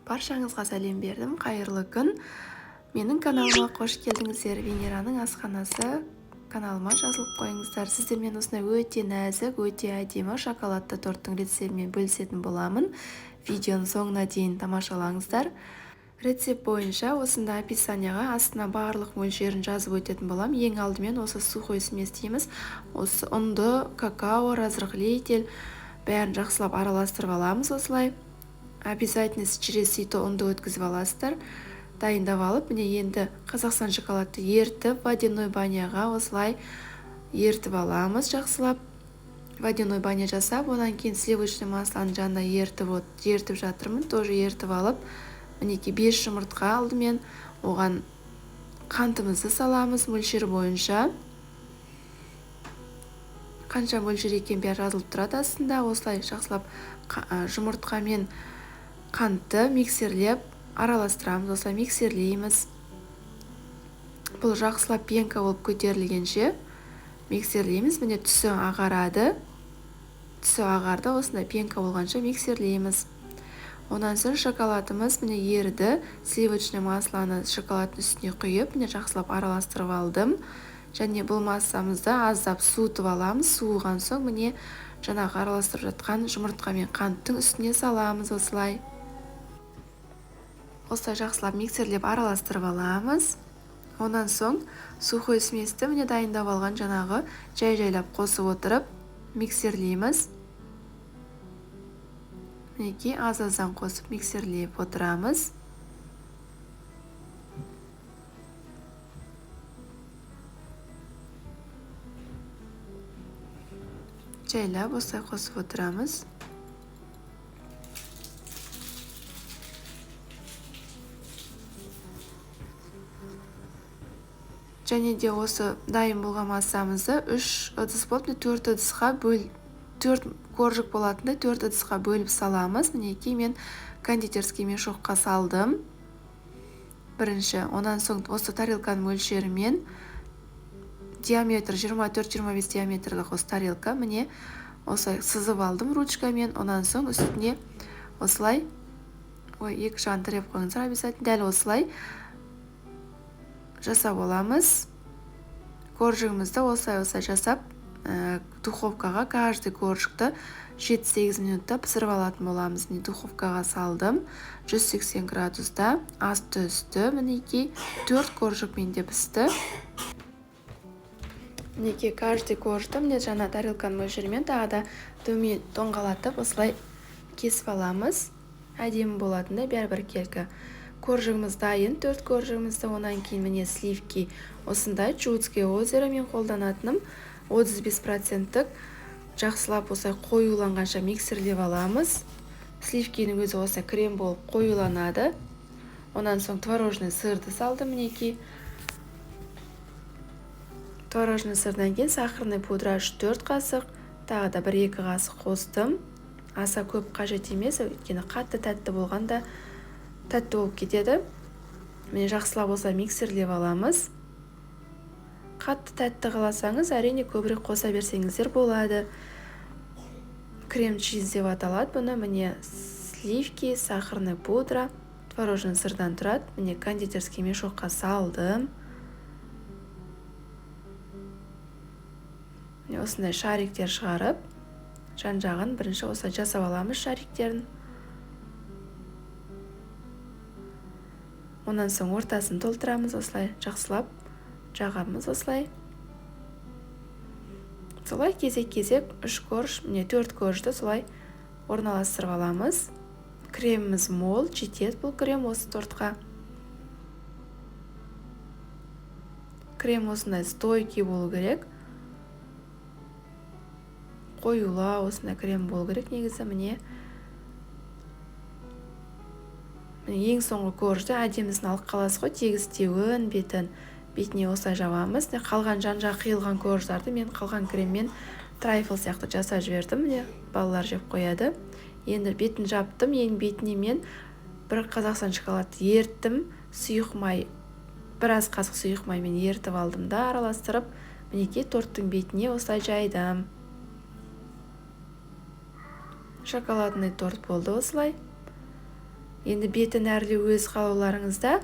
Баршаңызға сәлем бердім. Қайырлы күн. Менің каналыма қош келдіңіздер. Венераның асханасы каналыма жазылып қойыңыздар. Сіздермен осындай өте нәзік, өте әдемі шоколадты торттың рецептімен бөлісетін боламын. Видеоның соңына дейін тамашалаңыздар. Рецепт бойынша осында описанияға астына барлық мөлшерін жазып өтетін болам. Ең алдымен осы сухой смес дейміз. Осы ұнды, какао, разрыхлитель бәрін жақсылап араластырып аламыз осылай. Обязательно через сито ұнды өткізіп аласыздар. Дайындап алып, міне енді Қазақстан шоколадты ертіп, водяной баняға осылай ертіп аламыз жақсылап. Водяной баня жасап, онан кейін сливочный масланың жанына ертіп жатырмын. Тоже ертіп алып, мінеки 5 жұмыртқа алдымен оған қантымызды саламыз мөлшері бойынша. Қанша мөлшер екен бәрі жазылып тұрады астында. Осылай жақсылап жұмыртқамен қантты миксерлеп араластырамыз, осылай миксерлейміз. Бұл жақсылап пенка болып көтерілгенше миксерлейміз. Міне түсі ағарады. Түсі ағарды, осындай пенка болғанша миксерлейміз. Онан соң шоколадымыз міне ерді. Сливочный масланы шоколадтың үстіне құйып, міне жақсылап араластырып алдым. Және бұл массамызды аздап суытып аламыз. Суыған соң міне жаңағы араластырып жатқан жұмыртқа мен қанттың үстіне саламыз осылай. Осылай жақсылап миксерлеп араластырып аламыз. Онан соң сухой сместі міне дайындап алған жаңағы жай-жайлап қосып отырып миксерлейміз. Мінеки аз-аздан қосып миксерлеп отырамыз. Жайлап осылай қосып отырамыз. Және де осы дайын болған массамызды 3 ыдыс болып, 4 ыдысқа 4 коржик болатынды 4 ыдысқа бөліп саламыз. Мінеки мен кондитерский мешокқа салдым. Бірінші, онан соң осы тарелканың мөлшерімен диаметр 24-25 диаметрлік осы тарелка. Міне осылай сызып алдым ручкамен. Онан соң үстіне осылай, екі жағын тіреп қойыңыздар обязательно. Дәл осылай жасап аламыз. Коржигімізді осылай жасап, духовкаға каждый коржикті 7-8 минутта пісіріп алатын боламыз. Духовкаға салдым. 180 градуста асты үсті. Мінеки 4 коржик менде пісті. Мінеки каждый коржикті міне жаңа тарелканың мөлшерімен тағы да доңғалатып осылай кесіп аламыз. Әдемі болатындай бәрібір келкі. Коржигіміз дайын, 4 коржигімізді. Онан кейін міне сливки осындай Чудское озеро мен қолданатыным 35%-тік жақсылап осылай қоюланғанша миксерлеп аламыз. Сливкенің өзі осылай крем болып қоюланады. Онан соң творожный сырды салдым мінеки. Творожный сырдан кейін сахарный пудра 4 қасық, тағы да 1-2 қасық қостым. Аса көп қажет емес, өйткені қатты тәтті болғанда тәтті болып кетеді. Міне жақсылап осылай миксерлеп аламыз. Қатты тәтті қаласаңыз, әрине көбірек қоса берсеңіздер болады. Крем чиз деп аталады. Бұны міне сливки, сахарный пудра, творожный сырдан тұрады. Міне кондитерский мешокқа салдым. Міне осындай шариктер шығарып, жан-жағын бірінші осылай жасап аламыз шариктерін. Онан соң ортасын толтырамыз, осылай жақсылап жағамыз осылай. Солай кезек-кезек 3 корж, міне 4 коржды солай орналастырып аламыз. Креміміз мол, жетеді бұл крем осы тортқа. Крем осындай стойкий болу керек. Қоюла осындай крем болу керек негізі. Міне ең соңғы коржды әдемісін алып қаласыз ғой, тегістеуін бетіне осылай жабамыз. Қалған жан-жақ қиылған корждарды мен қалған креммен трайфл сияқты жасап жібердім. Балалар жеп қояды. Енді бетін жаптым. Ең бетіне мен бір Қазақстан шоколадты ерттім. Сұйық май, біраз қасық сұйық маймен ертіп алдым да араластырып, мінеки торттың бетіне осылай жайдым. Шоколадный торт болды осылай. Енді бетін әрлеу өз қалауларыңызда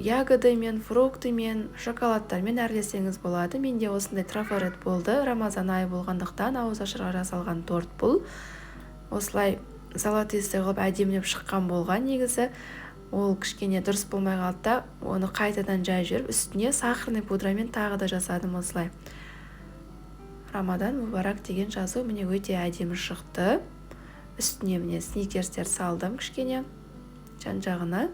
ягодымен, фруктымен, шоколадтармен әрлесеңіз болады. Менде осындай трафарет болды. Рамазан айы болғандықтан ауыз ашарға жасалған торт бұл. Осылай золотистый қылып әдемілеп шыққан болған. Негізі ол кішкене дұрыс болмай қалды да, оны қайтадан жай жүріп, үстіне сахарный пудрамен тағы да жасадым осылай. Рамадан мүбарак деген жазу міне өте әдемі шықты. Үстіне міне сникерстер салдым кішкене жан-жағына.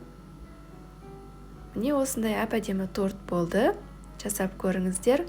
Міне осындай әп-әдемі торт болды. Жасап көріңіздер.